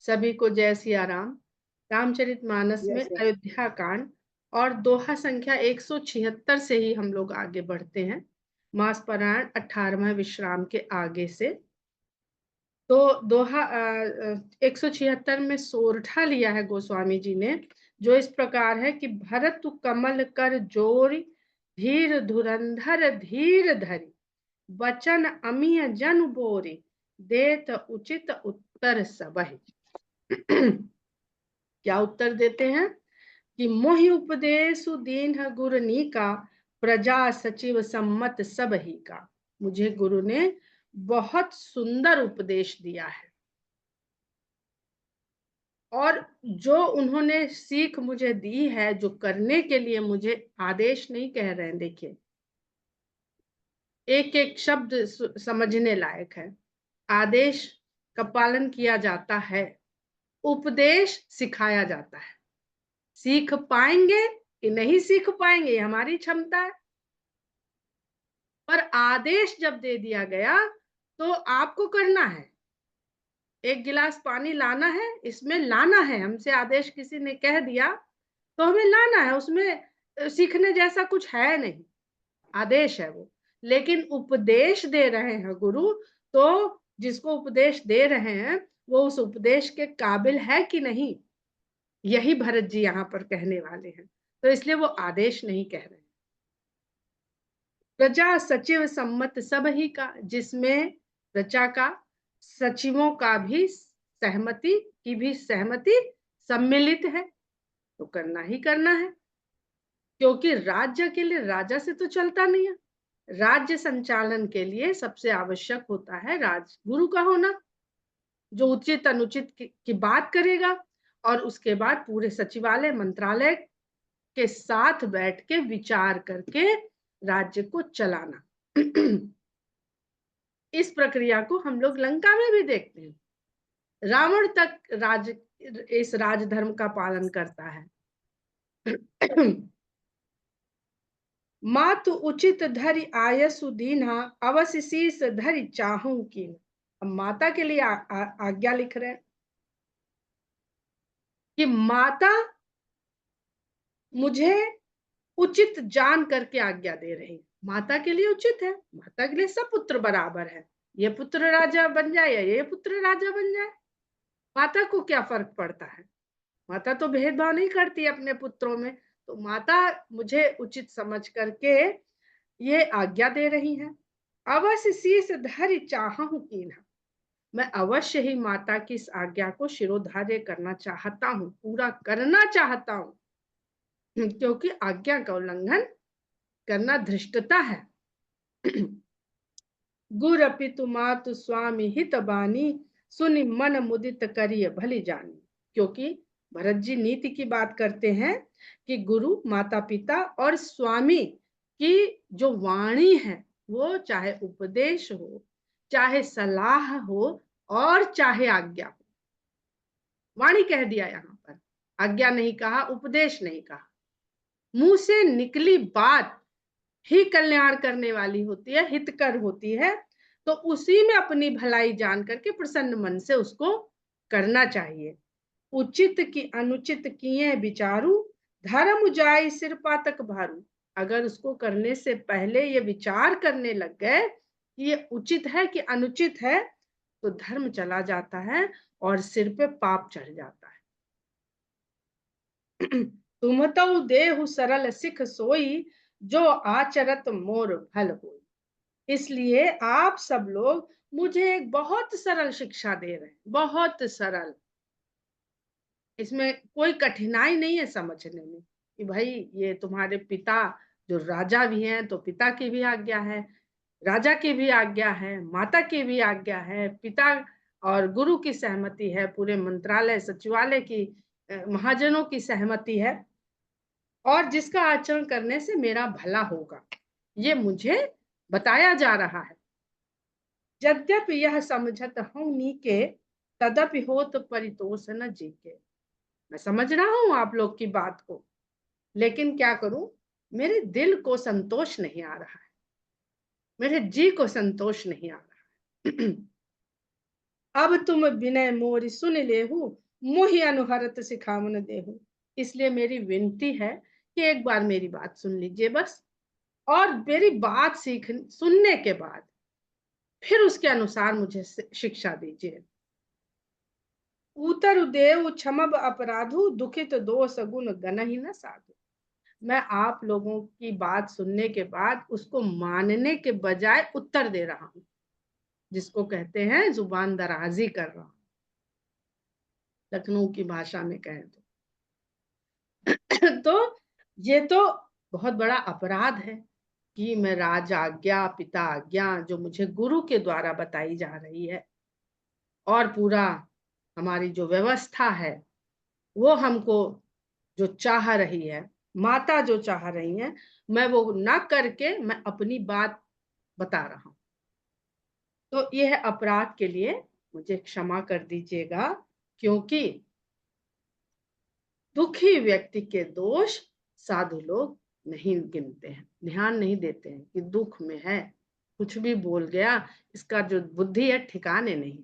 सभी को जय सिया राम। रामचरितमानस में यस यस। अयोध्या कांड और दोहा संख्या 176 से ही हम लोग आगे बढ़ते हैं। मास पारायण 18वें विश्राम के आगे से। तो दोहा 176 में सोरठा लिया है गोस्वामी जी ने, जो इस प्रकार है कि भरत कमल कर जोरी, धीर धुरंधर धीर धरी, वचन अमीय जन बोरी, देत उचित उत्तर सबहि। क्या उत्तर देते हैं कि मोहि उपदेश दीन गुरनी का, प्रजा सचिव सम्मत सब ही का। मुझे गुरु ने बहुत सुंदर उपदेश दिया है, और जो उन्होंने सीख मुझे दी है, जो करने के लिए मुझे आदेश नहीं कह रहे हैं। देखिए, एक एक शब्द समझने लायक है। आदेश का पालन किया जाता है, उपदेश सिखाया जाता है। सीख पाएंगे कि नहीं सीख पाएंगे, हमारी क्षमता है। पर आदेश जब दे दिया गया तो आपको करना है। एक गिलास पानी लाना है, इसमें लाना है। हमसे आदेश किसी ने कह दिया तो हमें लाना है, उसमें सीखने जैसा कुछ है नहीं, आदेश है वो। लेकिन उपदेश दे रहे हैं गुरु, तो जिसको उपदेश दे रहे हैं वो उस उपदेश के काबिल है कि नहीं, यही भरत जी यहाँ पर कहने वाले हैं। तो इसलिए वो आदेश नहीं कह रहे हैं। प्रजा सचिव सम्मत सब ही का, जिसमें प्रजा का, सचिवों का भी सहमति की भी सहमति सम्मिलित है, तो करना ही करना है। क्योंकि राज्य के लिए राजा से तो चलता नहीं है। राज्य संचालन के लिए सबसे आवश्यक होता है राजगुरु का होना, जो उचित अनुचित की बात करेगा, और उसके बाद पूरे सचिवालय मंत्रालय के साथ बैठ के विचार करके राज्य को चलाना। इस प्रक्रिया को हम लोग लंका में भी देखते हैं। रावण तक इस राजधर्म का पालन करता है। मातु उचित धरि आयसु दीन्हा, अवश्य शीस धरि चाहूं की। हम माता के लिए आज्ञा लिख रहे हैं कि माता मुझे उचित जान करके आज्ञा दे रही। माता के लिए उचित है, माता के लिए सब पुत्र बराबर है। ये पुत्र राजा बन जाए या ये पुत्र राजा बन जाए, माता को क्या फर्क पड़ता है। माता तो भेदभाव नहीं करती अपने पुत्रों में। तो माता मुझे उचित समझ करके ये आज्ञा दे रही है। अवश्य शीस धरि चाहूं कीन्हा, मैं अवश्य ही माता की इस आज्ञा को शिरोधार्य करना चाहता हूँ, पूरा करना चाहता हूँ। क्योंकि आज्ञा का उल्लंघन करना धृष्टता है। गुर पितु मातु स्वामी हित बानी, सुनि मन मुदित करिय भली जानी। क्योंकि भरत जी नीति की बात करते हैं कि गुरु, माता पिता और स्वामी की जो वाणी है, वो चाहे उपदेश हो, चाहे सलाह हो, और चाहे आज्ञा हो। वाणी कह दिया यहाँ पर, आज्ञा नहीं कहा, उपदेश नहीं कहा। मुंह से निकली बात ही कल्याण करने वाली होती है, हितकर होती है। तो उसी में अपनी भलाई जान करके प्रसन्न मन से उसको करना चाहिए। उचित की अनुचित किए विचारू, धर्म जाय सिर पातक भारू। अगर उसको करने से पहले ये विचार करने लग गए कि ये उचित है कि अनुचित है, तो धर्म चला जाता है और सिर पे पाप चढ़ जाता है। तुम तो देहु सरल सिख सोई, जो आचरत मोर भल होई। इसलिए आप सब लोग मुझे एक बहुत सरल शिक्षा दे रहे हैं, बहुत सरल। इसमें कोई कठिनाई नहीं है समझने में कि भाई ये तुम्हारे पिता जो राजा भी हैं, तो पिता की भी आज्ञा है, राजा की भी आज्ञा है, माता की भी आज्ञा है, पिता और गुरु की सहमति है, पूरे मंत्रालय सचिवालय की महाजनों की सहमति है, और जिसका आचरण करने से मेरा भला होगा, ये मुझे बताया जा रहा है। यद्यपि यह समझत हूं नीके, तदपि होत परितोष न जीके। मैं समझ रहा हूं आप लोग की बात को, लेकिन क्या करूं, मेरे दिल को संतोष नहीं आ रहा है, मेरे जी को संतोष नहीं आ रहा है। अब तुम विनय मोरी सुन लेहु, मोहि अनुहरत सिखावन देहु। इसलिए मेरी विनती है कि एक बार मेरी बात सुन लीजिए बस, और मेरी बात सुनने के बाद फिर उसके अनुसार मुझे शिक्षा दीजिए। उतर देव क्षमब अपराधु, दुखित दोष गुण गनहि न साधु। मैं आप लोगों की बात सुनने के बाद उसको मानने के बजाय उत्तर दे रहा हूं, जिसको कहते हैं जुबान दराजी कर रहा हूं, लखनऊ की भाषा में कहें तो। तो ये तो बहुत बड़ा अपराध है कि मैं राज आज्ञा, पिता आज्ञा जो मुझे गुरु के द्वारा बताई जा रही है, और पूरा हमारी जो व्यवस्था है वो हमको जो चाह रही है, माता जो चाह रही है, मैं वो ना करके मैं अपनी बात बता रहा हूं। तो यह अपराध के लिए मुझे क्षमा कर दीजिएगा, क्योंकि दुखी व्यक्ति के दोष साधु लोग नहीं गिनते हैं, ध्यान नहीं देते हैं कि दुख में है, कुछ भी बोल गया, इसका जो बुद्धि है ठिकाने नहीं।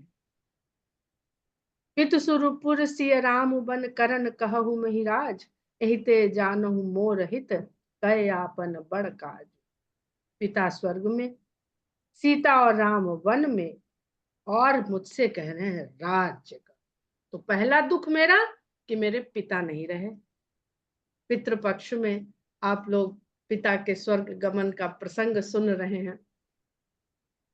पितु सुरपुर सिय राम बन करन कहु महिराज, एहिते जानहु मोर हित, कय आपन बड़ काज। पिता स्वर्ग में, सीता और राम वन में, और मुझसे कह रहे हैं राज्य का। तो पहला दुख मेरा कि मेरे पिता नहीं रहे। पितृपक्ष में आप लोग पिता के स्वर्ग गमन का प्रसंग सुन रहे हैं,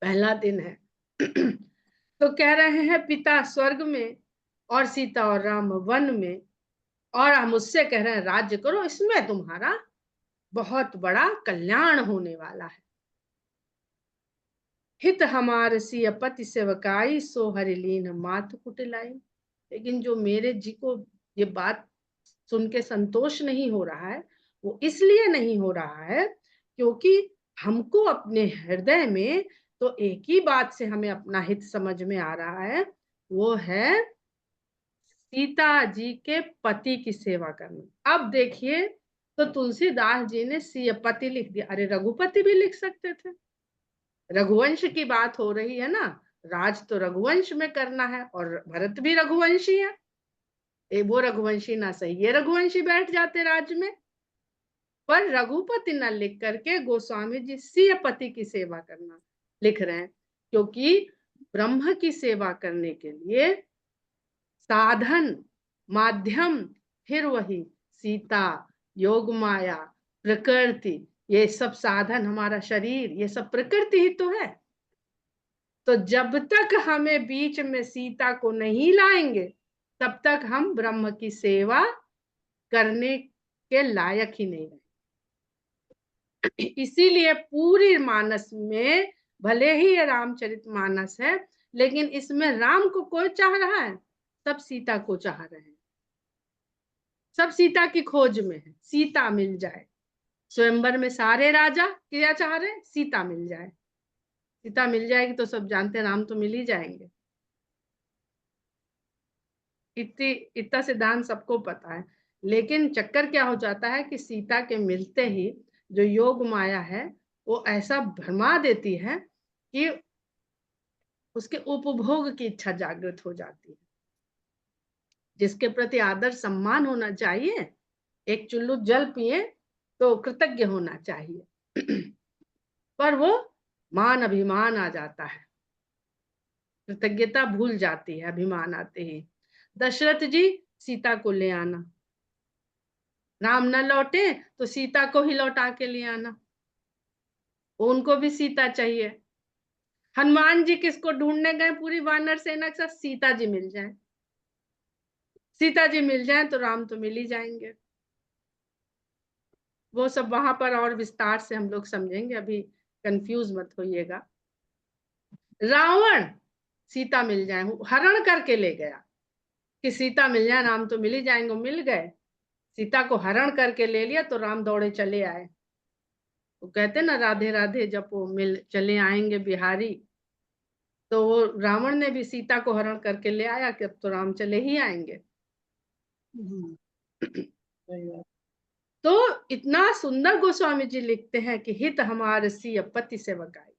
पहला दिन है। तो कह रहे हैं पिता स्वर्ग में और सीता और राम वन में, और हम मुझसे कह रहे हैं राज्य करो, इसमें तुम्हारा बहुत बड़ा कल्याण होने वाला है। हित हमार सिय पति सेवकाई, सो हरिलीन मात कुटिलाई। लेकिन जो मेरे जी को ये बात सुन के संतोष नहीं हो रहा है, वो इसलिए नहीं हो रहा है क्योंकि हमको अपने हृदय में तो एक ही बात से हमें अपना हित समझ में आ रहा है, वो है सीता जी के पति की सेवा करना। अब देखिए, तो तुलसीदास जी ने सियपति लिख दिया, अरे रघुपति भी लिख सकते थे। रघुवंश की बात हो रही है ना, राज तो रघुवंश में करना है, और भरत भी रघुवंशी है। वो रघुवंशी ना सही, ये रघुवंशी बैठ जाते राज्य में। पर रघुपति न लिख करके गोस्वामी जी सियपति की सेवा करना लिख रहे हैं, क्योंकि ब्रह्म की सेवा करने के लिए साधन, माध्यम, फिर वही सीता, योग माया, प्रकृति, ये सब साधन, हमारा शरीर, ये सब प्रकृति ही तो है। तो जब तक हमें बीच में सीता को नहीं लाएंगे, तब तक हम ब्रह्म की सेवा करने के लायक ही नहीं रहे। इसीलिए पूरी मानस में, भले ही ये रामचरित मानस है, लेकिन इसमें राम को कोई चाह रहा है? सब सीता को चाह रहे हैं, सब सीता की खोज में है, सीता मिल जाए। स्वयंवर में सारे राजा क्या चाह रहे हैं? सीता मिल जाए। सीता मिल जाएगी तो सब जानते हैं राम तो मिल ही जाएंगे। इतना सिद्धांत सबको पता है, लेकिन चक्कर क्या हो जाता है कि सीता के मिलते ही जो योग माया है वो ऐसा भरमा देती है कि उसके उपभोग की इच्छा जागृत हो जाती है। जिसके प्रति आदर सम्मान होना चाहिए, एक चुल्लू जल पिए तो कृतज्ञ होना चाहिए। पर वो मान अभिमान आ जाता है, कृतज्ञता भूल जाती है अभिमान आते ही। दशरथ जी सीता को ले आना, राम न लौटे तो सीता को ही लौटा के ले आना, उनको भी सीता चाहिए। हनुमान जी किसको ढूंढने गए पूरी वानर सेना के साथ? सीता जी मिल जाए, सीता जी मिल जाए तो राम तो मिल ही जाएंगे। वो सब वहां पर और विस्तार से हम लोग समझेंगे, अभी कंफ्यूज मत होइएगा। रावण सीता मिल जाए, हरण करके ले गया कि सीता मिल जाए, राम तो मिल ही जाएंगे, मिल गए। सीता को हरण करके ले लिया तो राम दौड़े चले आए। वो कहते ना राधे राधे जब वो मिल चले आएंगे बिहारी, तो वो रावण ने भी सीता को हरण करके ले आया कि अब तो राम चले ही आएंगे। तो इतना सुंदर गोस्वामी जी लिखते हैं कि हित हमारे सिय पति सेवकाई,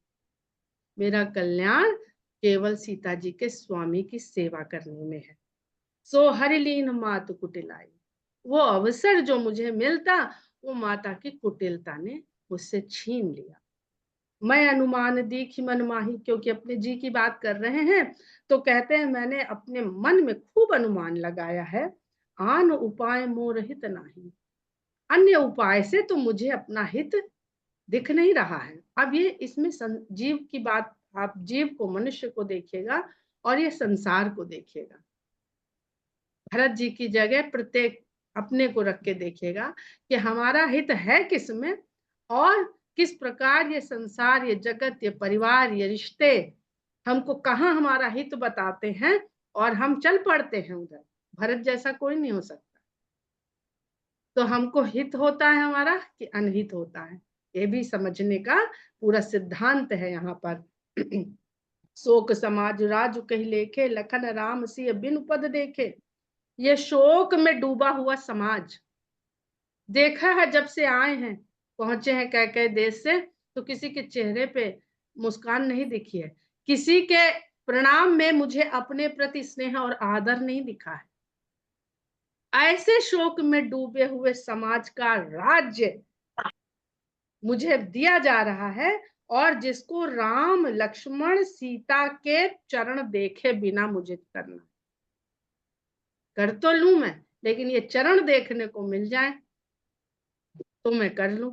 मेरा कल्याण केवल सीता जी के स्वामी की सेवा करने में है। सो हरिलीन मातु कुटिलाई, वो अवसर जो मुझे मिलता वो माता की कुटिलता ने मुझसे छीन लिया। मैं अनुमान दीखि मन माही, क्योंकि अपने जी की बात कर रहे हैं तो कहते हैं मैंने अपने मन में खूब अनुमान लगाया है। आन उपाय मोर हित नाही, अन्य उपाय से तो मुझे अपना हित दिख नहीं रहा है। अब ये इसमें जीव की बात, आप जीव को, मनुष्य को देखिएगा और ये संसार को देखिएगा। भरत जी की जगह प्रत्येक अपने को रख के देखिएगा कि हमारा हित है किसमें, और किस प्रकार ये संसार, ये जगत, ये परिवार, ये रिश्ते हमको कहाँ हमारा हित बताते हैं और हम चल पड़ते हैं उधर। भरत जैसा कोई नहीं हो सकता। तो हमको हित होता है हमारा कि अनहित होता है, ये भी समझने का पूरा सिद्धांत है यहाँ पर। शोक समाज राजु कही लेखे, लखन राम सिय बिनु पद देखे। ये शोक में डूबा हुआ समाज देखा है, जब से आए हैं, पहुंचे हैं कई कई देश से, तो किसी के चेहरे पे मुस्कान नहीं दिखी है, किसी के प्रणाम में मुझे अपने प्रति स्नेह और आदर नहीं दिखा है। ऐसे शोक में डूबे हुए समाज का राज्य मुझे दिया जा रहा है, और जिसको राम लक्ष्मण सीता के चरण देखे बिना मुझे करना, कर तो लूं मैं, लेकिन ये चरण देखने को मिल जाए तो मैं कर लूं।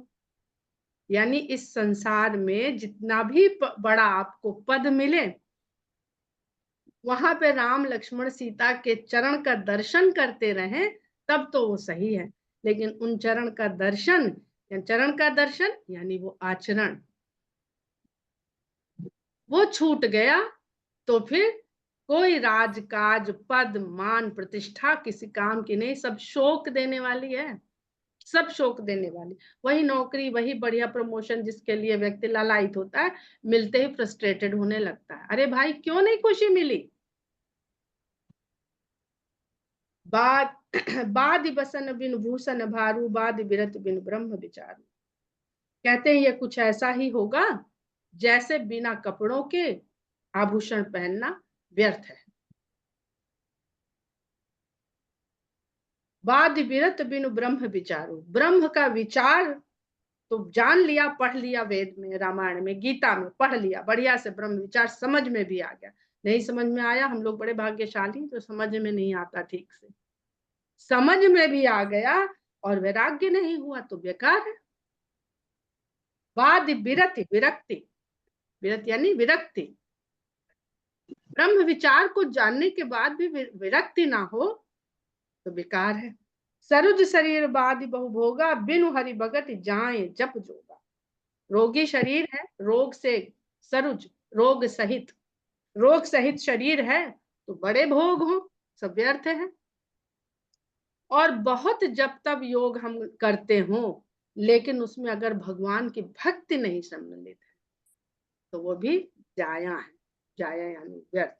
यानी इस संसार में जितना भी बड़ा आपको पद मिले, वहां पे राम लक्ष्मण सीता के चरण का दर्शन करते रहें तब तो वो सही है। लेकिन उन चरण का दर्शन, यानी वो आचरण, वो छूट गया तो फिर कोई राजकाज, पद, मान, प्रतिष्ठा किसी काम की नहीं, सब शोक देने वाली है, सब शोक देने वाली। वही नौकरी, वही बढ़िया प्रमोशन जिसके लिए व्यक्ति लालायित होता है, मिलते ही फ्रस्ट्रेटेड होने लगता है। अरे भाई क्यों नहीं खुशी मिली? बाद बाद बसन बिन भूषण भारू, बाद बिरत बिन ब्रह्म विचारू। कहते हैं ये कुछ ऐसा ही होगा जैसे बिना कपड़ों के आभूषण पहनना व्यर्थ है। बाद बिरत बिन ब्रह्म विचारू, ब्रह्म का विचार तो जान लिया, पढ़ लिया, वेद में, रामायण में, गीता में पढ़ लिया, बढ़िया से ब्रह्म विचार समझ में भी आ गया। नहीं समझ में आया, हम लोग बड़े भाग्यशाली, तो समझ में नहीं आता ठीक से, समझ में भी आ गया और वैराग्य नहीं हुआ तो बेकार है। बाद विरति, विरक्ति, विरति यानी विरक्ति, ब्रह्म विचार को जानने के बाद भी विरक्ति ना हो तो बेकार है। सरुज शरीर बाद बहुभोगा, बिनु हरि भगत जाए जप जोगा। रोगी शरीर है, रोग से सरुज, रोग सहित, रोग सहित शरीर है तो बड़े भोग हो, सब व्यर्थ है। और बहुत जब तब योग हम करते हो, लेकिन उसमें अगर भगवान की भक्ति नहीं सम्मिलित है तो वो भी जाया है, जाया यानी व्यर्थ।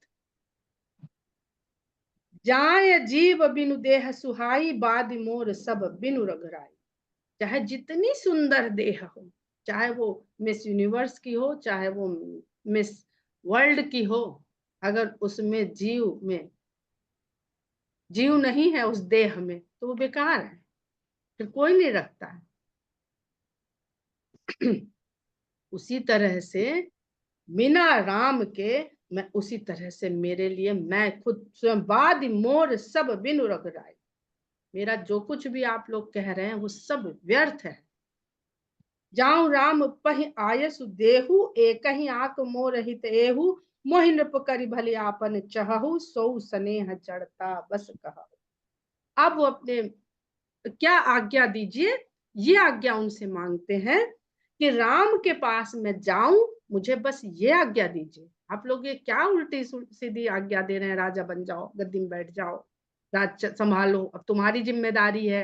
जाय जीव बिनु देह सुहाई, बाद मोर सब बिनु रघुराई। चाहे जितनी सुंदर देह हो, चाहे वो मिस यूनिवर्स की हो, चाहे वो मिस वर्ल्ड की हो, अगर उसमें जीव नहीं है उस देह में तो वो बेकार है, फिर कोई नहीं रखता है। उसी तरह से बिना राम के, मैं उसी तरह से मेरे लिए मैं खुद स्वयं, बाद मोर सब बिनु रघुराई। मेरा जो कुछ भी आप लोग कह रहे हैं वो सब व्यर्थ है। जाऊं राम पहि आयसु देहु, एक ही आक मोर हित एहु। मोहि नृप करि भले आपन चहु, सौ स्नेह चढ़ता बस कहु। अब वो अपने क्या आज्ञा दीजिए, ये आज्ञा उनसे मांगते हैं कि राम के पास मैं जाऊं, मुझे बस ये आज्ञा दीजिए। आप लोग ये क्या उल्टी सीधी आज्ञा दे रहे हैं? राजा बन जाओ, गद्दी में बैठ जाओ, राज संभालो, अब तुम्हारी जिम्मेदारी है।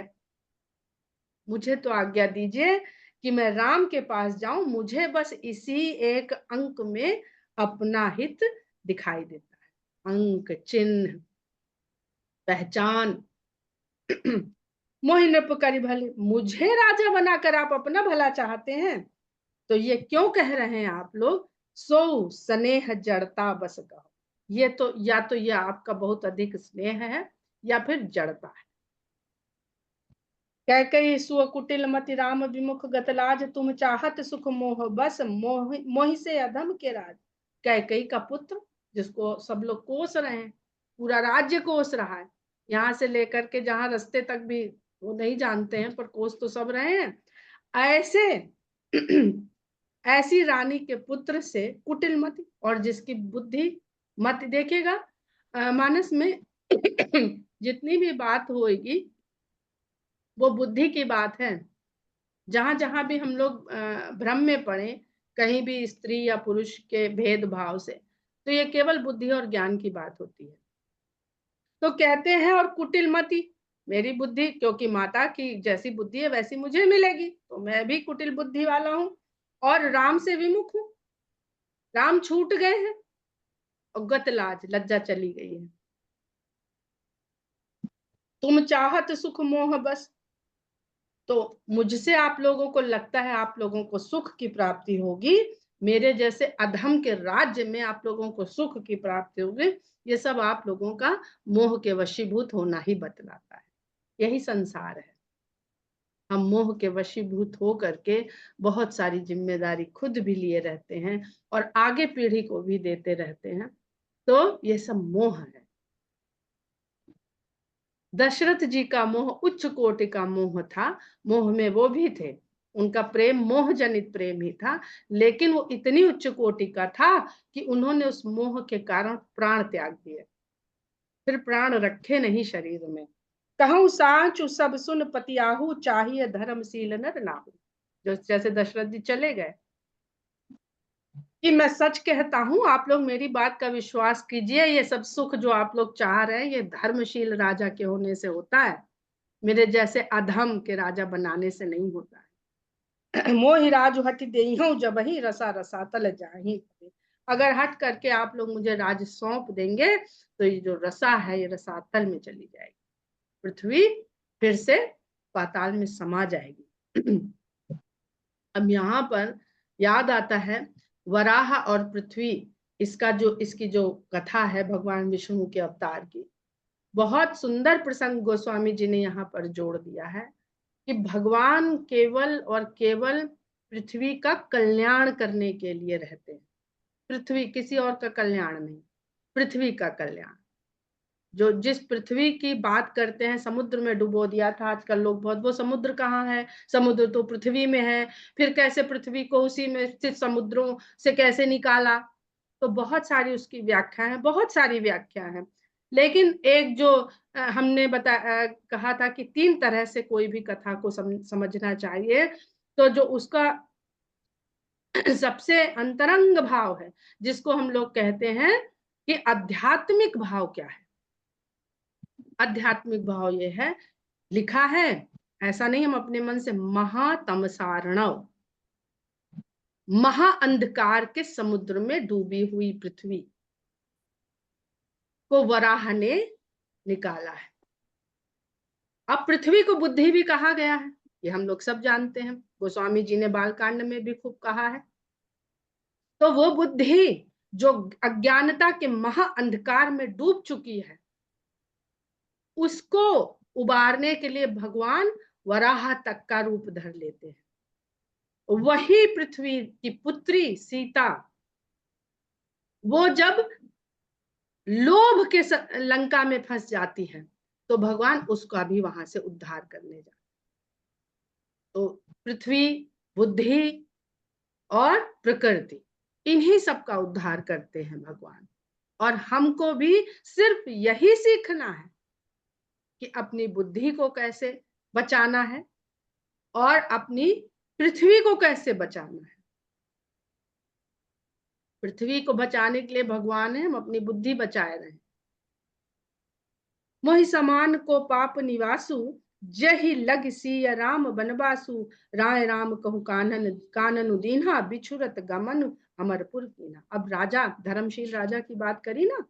मुझे तो आज्ञा दीजिए कि मैं राम के पास जाऊं, मुझे बस इसी एक अंक में अपना हित दिखाई देता है, अंक, चिन्ह, पहचान। मोहि नृप करि भले, मुझे राजा बनाकर आप अपना भला चाहते हैं, तो ये क्यों कह रहे हैं आप लोग? सो स्नेह जड़ता बस कहो। ये तो ये आपका बहुत अधिक स्नेह है या फिर जड़ता है। कैकई सुअ कुटिल मति राम विमुख गतलाज, तुम चाहत सुख मोह बस मोहि से अधम के राज। कैकई का पुत्र जिसको सब लोग कोस रहे हैं, पूरा राज्य कोस रहा है, यहाँ से लेकर के जहां रास्ते तक भी वो नहीं जानते हैं, पर कोस तो सब रहे हैं। ऐसे ऐसी रानी के पुत्र से कुटिल मति, और जिसकी बुद्धि मत देखिएगा मानस में जितनी भी बात होगी वो बुद्धि की बात है। जहां जहां भी हम लोग भ्रम में पड़े, कहीं भी स्त्री या पुरुष के भेदभाव से, तो ये केवल बुद्धि और ज्ञान की बात होती है। तो कहते हैं और कुटिल मति, मेरी बुद्धि क्योंकि माता की जैसी बुद्धि है वैसी मुझे मिलेगी, तो मैं भी कुटिल बुद्धि वाला हूं और राम से विमुख हूं। राम छूट गए हैं और गतलाज लज्जा चली गई है। तुम चाहत सुख मोह बस, तो मुझसे आप लोगों को लगता है आप लोगों को सुख की प्राप्ति होगी, मेरे जैसे अधम के राज्य में आप लोगों को सुख की प्राप्ति होगी, ये सब आप लोगों का मोह के वशीभूत होना ही बतलाता है। यही संसार है। हम मोह के वशीभूत हो करके बहुत सारी जिम्मेदारी खुद भी लिए रहते हैं और आगे पीढ़ी को भी देते रहते हैं, तो ये सब मोह है। दशरथ जी का मोह उच्च कोटि का मोह था, मोह में वो भी थे, उनका प्रेम मोह जनित प्रेम ही था, लेकिन वो इतनी उच्च कोटि का था कि उन्होंने उस मोह के कारण प्राण त्याग दिए, फिर प्राण रखे नहीं शरीर में। कहूं साचु सब सुन पतियाहू, चाहिए धर्मशील नर नाहू। जो जैसे दशरथ जी चले गए कि मैं सच कहता हूं, आप लोग मेरी बात का विश्वास कीजिए, ये सब सुख जो आप लोग चाह रहे हैं ये धर्मशील राजा के होने से होता है, मेरे जैसे अधम के राजा बनाने से नहीं होता है। मोहि राज हट देहूं जब ही रसा रसा तल जाही। अगर हट करके आप लोग मुझे राज सौंप देंगे तो ये जो रसा है ये रसातल में चली जाएगी, पृथ्वी फिर से पाताल में समा जाएगी। अब यहाँ पर याद आता है वराह और पृथ्वी, इसकी जो कथा है भगवान विष्णु के अवतार की, बहुत सुंदर प्रसंग गोस्वामी जी ने यहाँ पर जोड़ दिया है कि भगवान केवल और केवल पृथ्वी का कल्याण करने के लिए रहते हैं। पृथ्वी, किसी और का कल्याण नहीं, पृथ्वी का कल्याण। जो जिस पृथ्वी की बात करते हैं, समुद्र में डुबो दिया था आजकल लोग बहुत, वो समुद्र कहाँ है? समुद्र तो पृथ्वी में है, फिर कैसे पृथ्वी को उसी में स्थित समुद्रों से कैसे निकाला? तो बहुत सारी उसकी व्याख्या है, बहुत सारी व्याख्या है, लेकिन एक जो हमने कहा था कि 3 तरह से कोई भी कथा को समझना चाहिए, तो जो उसका सबसे अंतरंग भाव है, जिसको हम लोग कहते हैं कि आध्यात्मिक भाव क्या है। आध्यात्मिक भाव ये है, लिखा है, ऐसा नहीं हम अपने मन से, महातमसार्णव, महा अंधकार के समुद्र में डूबी हुई पृथ्वी को वराह ने निकाला है। अब पृथ्वी को बुद्धि भी कहा गया है, ये हम लोग सब जानते हैं, गोस्वामी जी ने बालकांड में भी खूब कहा है। तो वो बुद्धि जो अज्ञानता के महा अंधकार में डूब चुकी है, उसको उबारने के लिए भगवान वराह तक का रूप धर लेते हैं। वही पृथ्वी की पुत्री सीता, वो जब लोभ के लंका में फंस जाती है, तो भगवान उसका भी वहां से उद्धार करने जाते। तो पृथ्वी, बुद्धि और प्रकृति, इन्हीं सब का उद्धार करते हैं भगवान। और हमको भी सिर्फ यही सीखना है कि अपनी बुद्धि को कैसे बचाना है और अपनी पृथ्वी को कैसे बचाना है। पृथ्वी को बचाने के लिए भगवान है, हम अपनी बुद्धि बचाए रहे। मोहि समान को पाप निवासु, जही लग सिय राम बनवासु। राय राम कहु कानन कानन दीन्हा, बिछुरत गमन अमरपुर कीन्हा। अब राजा, धर्मशील राजा की बात करी ना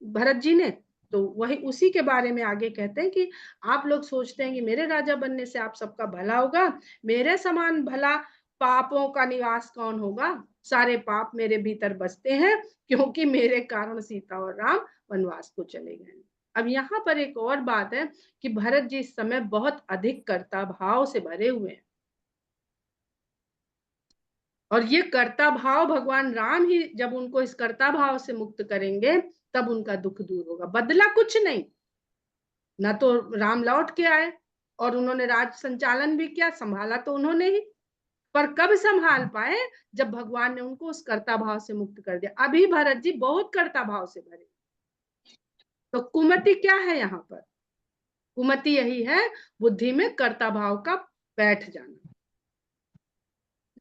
भरत जी ने, तो वही उसी के बारे में आगे कहते हैं कि आप लोग सोचते हैं कि मेरे राजा बनने से आप सबका भला होगा, मेरे समान भला पापों का निवास कौन होगा? सारे पाप मेरे भीतर बसते हैं, क्योंकि मेरे कारण सीता और राम वनवास को चले गए। अब यहाँ पर एक और बात है कि भरत जी इस समय बहुत अधिक कर्ता भाव से भरे हुए हैं, और ये कर्ता भाव भगवान राम ही जब उनको इस कर्ता भाव से मुक्त करेंगे तब उनका दुख दूर होगा। बदला कुछ नहीं, ना तो राम लौट के आए और उन्होंने राज संचालन भी किया, संभाला तो उन्होंने ही, पर कब संभाल पाए? जब भगवान ने उनको उस कर्ता भाव से मुक्त कर दिया। अभी भरत जी बहुत कर्ता भाव से भरे। तो कुमति क्या है यहाँ पर? कुमति यही है, बुद्धि में कर्ता भाव का बैठ जाना।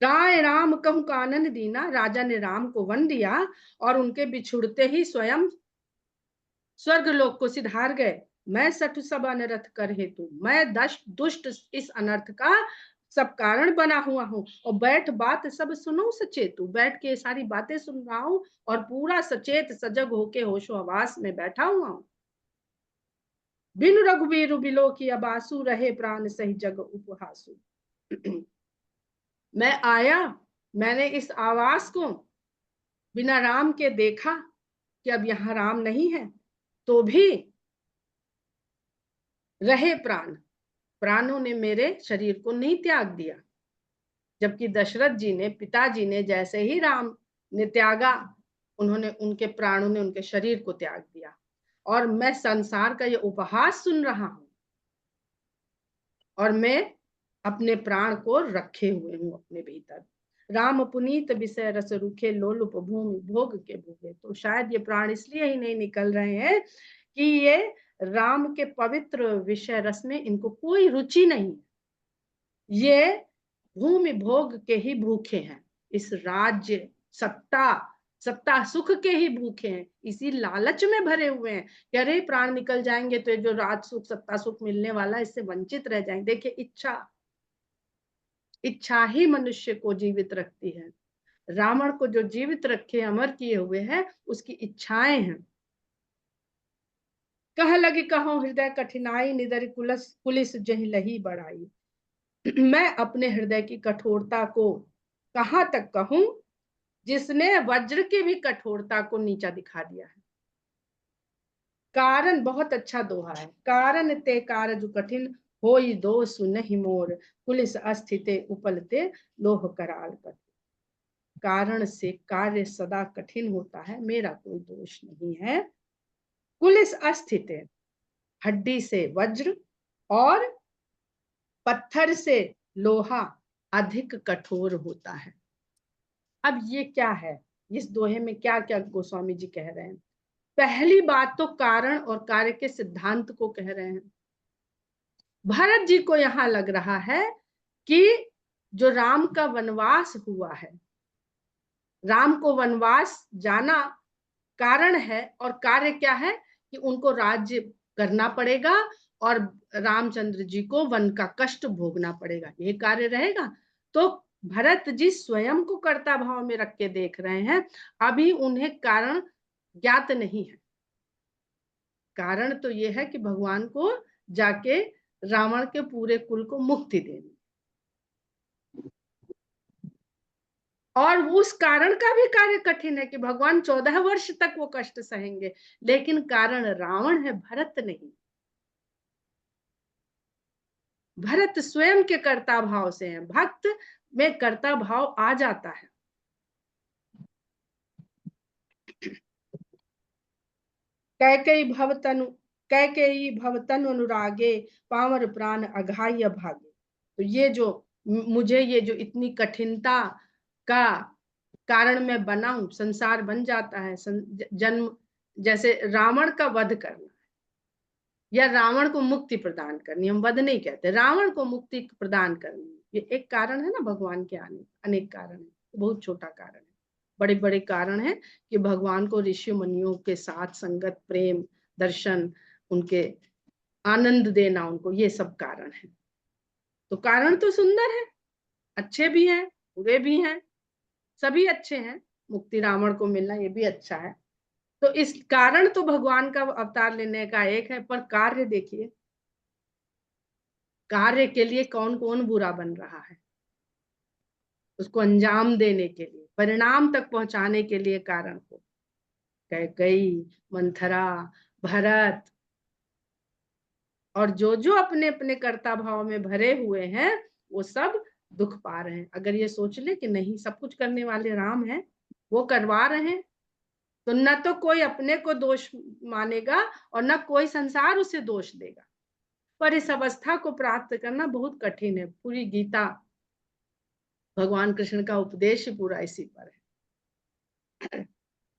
राय राम कहूं कानन दीना, राजा ने राम को वन दिया और उनके बिछुड़ते ही स्वयं स्वर्ग लोक को सिधार गए। मैं सठ सब अनर्थ कर हेतु, मैं दुष्ट इस अनर्थ का सब कारण बना हुआ हूँ, और बैठ बात सब सुनो सचेतु, बैठ के सारी बातें सुन रहा हूँ और पूरा सचेत सजग होके होशो हवास में बैठा हुआ हूँ। बिनु रघुवीर बिलो की अबासु, रहे प्राण सही जग उपहासु। मैं आया, मैंने इस आवास को बिना राम के देखा कि अब यहाँ राम नहीं है, तो भी रहे प्राण, प्राणों ने मेरे शरीर को नहीं त्याग दिया। जबकि दशरथ जी ने, पिताजी ने जैसे ही राम ने त्यागा, उन्होंने, उनके प्राणों ने उनके शरीर को त्याग दिया। और मैं संसार का ये उपहास सुन रहा हूं, और मैं अपने प्राण को रखे हुए हूं अपने भीतर। राम पुनीत विषय रस रुखे, लोलुप भूमि भोग के भूखे। तो शायद ये प्राण इसलिए ही नहीं निकल रहे हैं कि ये राम के पवित्र विषय रस में इनको कोई रुचि नहीं, ये भूमि भोग के ही भूखे हैं, इस राज्य सत्ता सत्ता सुख के ही भूखे हैं, इसी लालच में भरे हुए हैं कि अरे प्राण निकल जाएंगे तो ये जो राज सुख सत्ता सुख मिलने वाला है इससे वंचित रह जाएंगे। देखिए, इच्छा, इच्छा ही मनुष्य को जीवित रखती है। रावण को जो जीवित रखे अमर किए हुए हैं उसकी इच्छाएं हैं। कह लगी कहो हृदय कठिनाई, निदर पुलिस जही लही बढ़ाई। मैं अपने हृदय की कठोरता को कहां तक कहूं, जिसने वज्र की भी कठोरता को नीचा दिखा दिया है। कारण, बहुत अच्छा दोहा है, कारण ते कारज कठिन, होई दोष नहीं मोर, पुलिस अस्थिते उपलते लोह कराल पर। कारण से कार्य सदा कठिन होता है, मेरा कोई दोष नहीं है। पुलिस अस्थित, हड्डी से वज्र और पत्थर से लोहा अधिक कठोर होता है। अब ये क्या है, इस दोहे में क्या क्या गोस्वामी जी कह रहे हैं? पहली बात तो कारण और कार्य के सिद्धांत को कह रहे हैं। भरत जी को यहां लग रहा है कि जो राम का वनवास हुआ है, राम को वनवास जाना कारण है, और कार्य क्या है कि उनको राज्य करना पड़ेगा और रामचंद्र जी को वन का कष्ट भोगना पड़ेगा, ये कार्य रहेगा। तो भरत जी स्वयं को कर्ता भाव में रख के देख रहे हैं, अभी उन्हें कारण ज्ञात नहीं है। कारण तो ये है कि भगवान को जाके रावण के पूरे कुल को मुक्ति देनी, और उस कारण का भी कार्य कठिन है कि भगवान 14 वर्ष तक वो कष्ट सहेंगे, लेकिन कारण रावण है, भरत नहीं। भरत स्वयं के कर्ता भाव से हैं, भक्त में कर्ता भाव आ जाता है। कैकेयी भवतनु कैकेयी भवतनु अनुरागे, पामर प्राण अघाय भागे। तो ये जो मुझे, ये जो इतनी कठिनता का कारण मैं बना हूं, संसार बन जाता है, जन्म, जैसे रावण का वध करना या रावण को मुक्ति प्रदान करनी, हम वध नहीं कहते, रावण को मुक्ति प्रदान करनी, ये एक कारण है ना भगवान के आने। अनेक कारण है, बहुत छोटा कारण है, बड़े बड़े कारण है कि भगवान को ऋषि मुनियों के साथ संगत, प्रेम, दर्शन, उनके आनंद देना उनको, ये सब कारण है। तो कारण तो सुंदर है, अच्छे भी हैं, बुरे भी हैं, सभी अच्छे हैं। मुक्ति रावण को मिलना ये भी अच्छा है। तो इस कारण तो भगवान का अवतार लेने का एक है, पर कार्य देखिए, कार्य के लिए कौन कौन बुरा बन रहा है। उसको अंजाम देने के लिए, परिणाम तक पहुंचाने के लिए कारण को। कैकेयी, मंथरा, भरत और जो अपने अपने कर्ता भाव में भरे हुए हैं वो सब दुख पा रहे हैं। अगर ये सोच ले कि नहीं, सब कुछ करने वाले राम हैं, वो करवा रहे हैं, तो न तो कोई अपने को दोष मानेगा और न कोई संसार उसे दोष देगा। पर इस अवस्था को प्राप्त करना बहुत कठिन है। पूरी गीता, भगवान कृष्ण का उपदेश ही पूरा इसी पर है।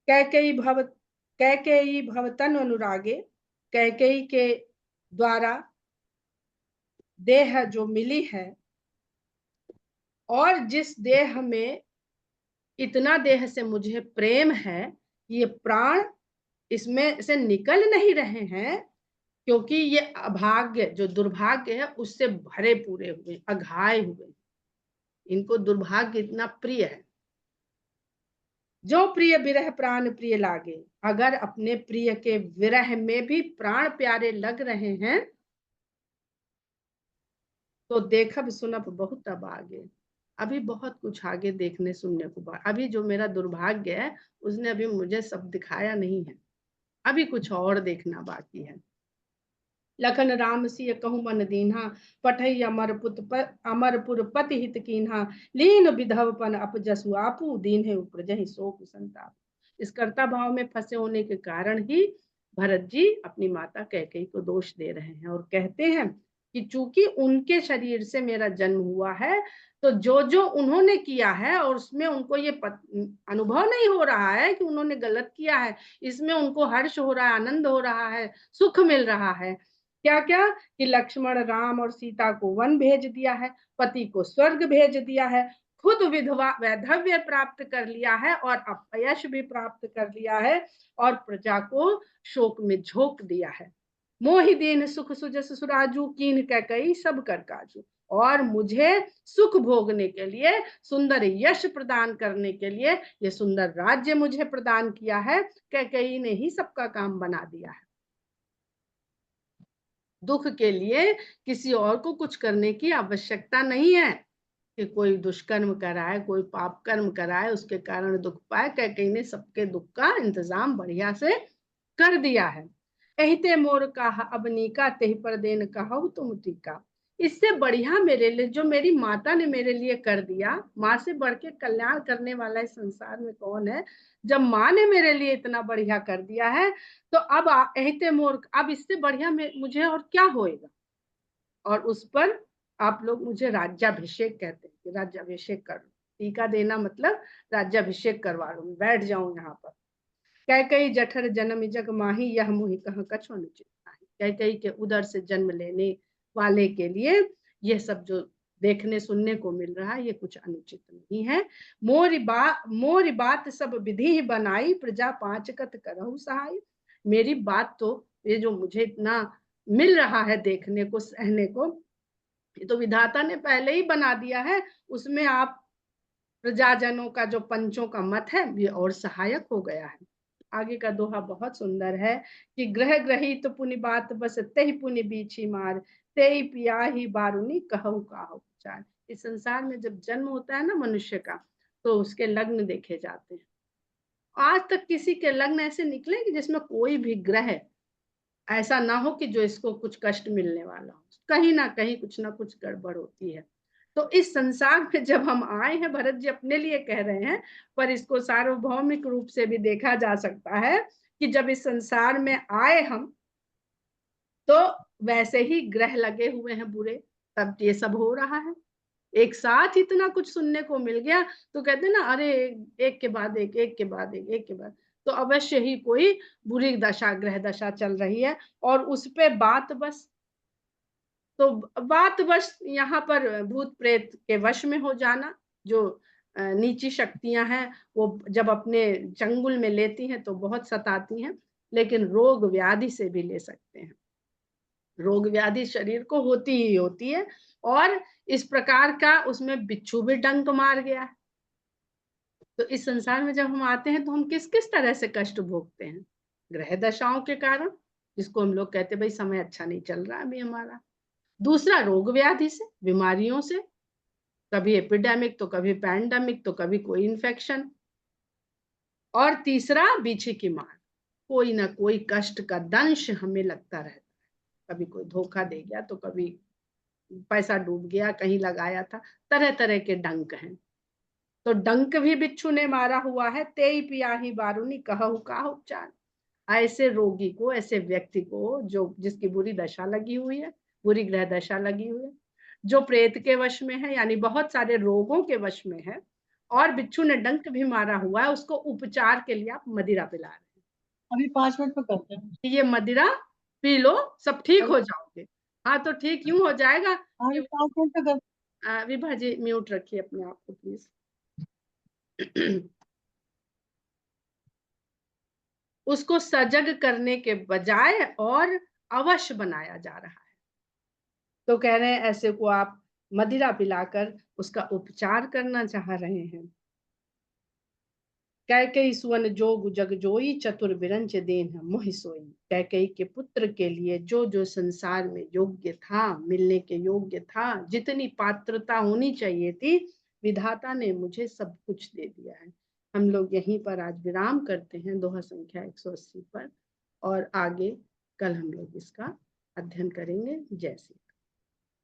कैकेयी भवतन अनुरागे, कैकेयी के द्वारा देह जो मिली है, और जिस देह में इतना देह से मुझे प्रेम है, ये प्राण इसमें से निकल नहीं रहे हैं, क्योंकि ये अभाग्य जो दुर्भाग्य है उससे भरे पूरे हुए, अघाए हुए, इनको दुर्भाग्य इतना प्रिय है। जो प्रिय विरह प्राण प्रिय लागे, अगर अपने प्रिय के विरह में भी प्राण प्यारे लग रहे हैं तो देखब सुनब बहुत अब आगे, अभी बहुत कुछ आगे देखने सुनने को बात। अभी जो मेरा दुर्भाग्य है उसने अभी मुझे सब दिखाया नहीं है, अभी कुछ और देखना बाकी है। लखन राम सिय कहूँ मन दीन्हा, पठई अमरपुर पति हित कीन्हा, लीन विधवपन अपजसु आपू, दीन है उपरजहि शोक संताप। इस कर्ता भाव में फंसे होने के कारण ही भरत जी अपनी माता कैकेयी को दोष दे रहे हैं और कहते हैं कि चूंकि उनके शरीर से मेरा जन्म हुआ है, तो जो उन्होंने किया है और उसमें उनको ये अनुभव नहीं हो रहा है कि उन्होंने गलत किया है, इसमें उनको हर्ष हो रहा है, आनंद हो रहा है, सुख मिल रहा है। क्या क्या कि लक्ष्मण राम और सीता को वन भेज दिया है, पति को स्वर्ग भेज दिया है, खुद विधवा वैधव्य प्राप्त कर लिया है और अपयश भी प्राप्त कर लिया है, और प्रजा को शोक में झोंक दिया है। मोहि दीन सुख सुजस सुराजू, कीन कैकेयी सब कर काजू। और मुझे सुख भोगने के लिए, सुंदर यश प्रदान करने के लिए ये सुंदर राज्य मुझे प्रदान किया है, कैकेयी ने ही सबका काम बना दिया है। दुख के लिए किसी और को कुछ करने की आवश्यकता नहीं है कि कोई दुष्कर्म कराए, कोई पाप कर्म कराए, उसके कारण दुख पाए। कैकेयी ने सबके दुख का इंतजाम बढ़िया से कर दिया है। एहिते मोर कहा अबनीका, तेहि पर देन कहु तुम टीका। इससे बढ़िया मेरे लिए जो मेरी माता ने मेरे लिए कर दिया, माँ से बढ़ के कल्याण करने वाला इस संसार में कौन है। जब माँ ने मेरे लिए इतना बढ़िया कर दिया है, तो अब एहिते मोर, अब इससे बढ़िया मुझे और क्या होएगा। और उस पर आप लोग मुझे राज्याभिषेक कहते हैं कि राज्याभिषेक कर लो। टीका देना मतलब राज्याभिषेक करवा लो, बैठ जाऊं यहाँ पर। कैकेयी जठर जन्म जग माही, यह मुहि कह कछु अनुचित नाही। कैकेयी के उदर से जन्म लेने वाले के लिए यह सब जो देखने सुनने को मिल रहा है ये कुछ अनुचित नहीं है। मोरी बात सब विधि ही बनाई, प्रजा पांच कत करहु सहाय। मेरी बात तो, ये जो मुझे इतना मिल रहा है देखने को सहने को, ये तो विधाता ने पहले ही बना दिया है। उसमें आप प्रजाजनों का जो पंचों का मत है ये और सहायक हो गया है। आगे का दोहा बहुत सुंदर है कि ग्रह ग्रही तो पुनि बात बस, तेहि पुनि बीछी मार, तेहि पिया ही बारुनी कहु काहु चार। इस संसार में जब जन्म होता है ना मनुष्य का, तो उसके लग्न देखे जाते हैं। आज तक किसी के लग्न ऐसे निकले कि जिसमें कोई भी ग्रह ऐसा ना हो कि जो इसको कुछ कष्ट मिलने वाला हो। कहीं ना कहीं कुछ ना कुछ गड़बड़ होती है। तो इस संसार में जब हम आए हैं, भरत जी अपने लिए कह रहे हैं, पर इसको सार्वभौमिक रूप से भी देखा जा सकता है कि जब इस संसार में आए हम, तो वैसे ही ग्रह लगे हुए हैं बुरे, तब ये सब हो रहा है। एक साथ इतना कुछ सुनने को मिल गया, तो कहते हैं ना, अरे एक के बाद एक, एक के बाद एक के बाद, तो अवश्य ही कोई बुरी दशा, ग्रह दशा चल रही है। और उस पे बात बस, तो बात बस यहाँ पर भूत प्रेत के वश में हो जाना, जो नीची शक्तियां हैं वो जब अपने चंगुल में लेती हैं तो बहुत सताती हैं, लेकिन रोग व्याधि से भी ले सकते हैं। रोग व्याधि शरीर को होती ही होती है, और इस प्रकार का उसमें बिच्छू भी डंक मार गया। तो इस संसार में जब हम आते हैं तो हम किस किस तरह से कष्ट भोगते हैं, ग्रह दशाओं के कारण, जिसको हम लोग कहते हैं भाई समय अच्छा नहीं चल रहा अभी हमारा। दूसरा रोग व्याधि से, बीमारियों से, कभी एपिडेमिक तो कभी पैंडेमिक तो कभी कोई इन्फेक्शन। और तीसरा बीछी की मार, कोई ना कोई कष्ट का दंश हमें लगता रहता है। कभी कोई धोखा दे गया तो कभी पैसा डूब गया, कहीं लगाया था, तरह तरह के डंक हैं। तो डंक भी बिच्छू ने मारा हुआ है। तेई पियाही बारूनी कहु का उपचार। ऐसे रोगी को, ऐसे व्यक्ति को जो जिसकी बुरी दशा लगी हुई है, बुरी ग्रह दशा लगी हुई है, जो प्रेत के वश में है, यानी बहुत सारे रोगों के वश में है, और बिच्छू ने डंक भी मारा हुआ है, उसको उपचार के लिए आप मदिरा पिला रहे हैं। अभी 5 मिनट में करते हैं। ये मदिरा पी लो, सब ठीक हो जाओगे। हाँ तो ठीक यूं हो जाएगा अभी कि 5 मिनट में करते विभा जी म्यूट रखिए अपने आप को प्लीज। उसको सजग करने के बजाय और अवश बनाया जा रहा है। तो कह रहे हैं ऐसे को आप मदिरा पिलाकर उसका उपचार करना चाह रहे हैं। कैकेयी सुवन जोग जग जोई, चतुर बिरंच देन मोहि सोई। कैकेयी के पुत्र के लिए जो जो संसार में योग्य था, मिलने के योग्य था, जितनी पात्रता होनी चाहिए थी, विधाता ने मुझे सब कुछ दे दिया है। हम लोग यहीं पर आज विराम करते हैं, दोहा संख्या 180 पर, और आगे कल हम लोग इसका अध्ययन करेंगे। जय श्री